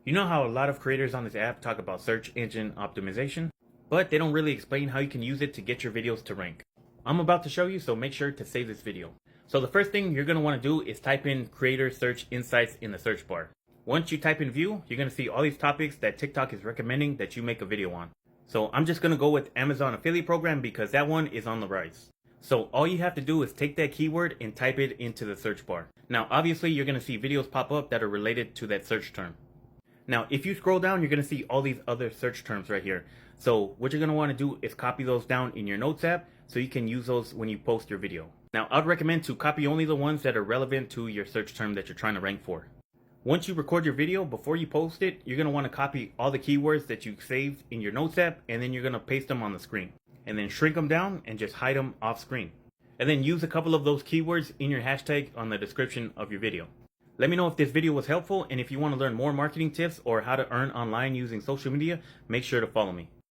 You know how a lot of creators on this app talk about search engine optimization, but they don't really explain how you can use it to get your videos to rank. I'm about to show you, so make sure to save this video. So the first thing you're going to want to do is type in creator search insights in the search bar. Once you type in view, you're going to see all these topics that TikTok is recommending that you make a video on. So I'm just going to go with Amazon affiliate program because that one is on the rise. So all you have to do is take that keyword and type it into the search bar. Now obviously you're going to see videos pop up that are related to that search term. Now if you scroll down, you're going to see all these other search terms right here. So what you're going to want to do is copy those down in your notes app so you can use those when you post your video. Now I'd recommend to copy only the ones that are relevant to your search term that you're trying to rank for. Once you record your video, before you post it, you're going to want to copy all the keywords that you saved in your notes app, and then you're going to paste them on the screen. And then shrink them down and just hide them off screen. And then use a couple of those keywords in your hashtag on the description of your video. Let me know if this video was helpful, and if you want to learn more marketing tips or how to earn online using social media, make sure to follow me.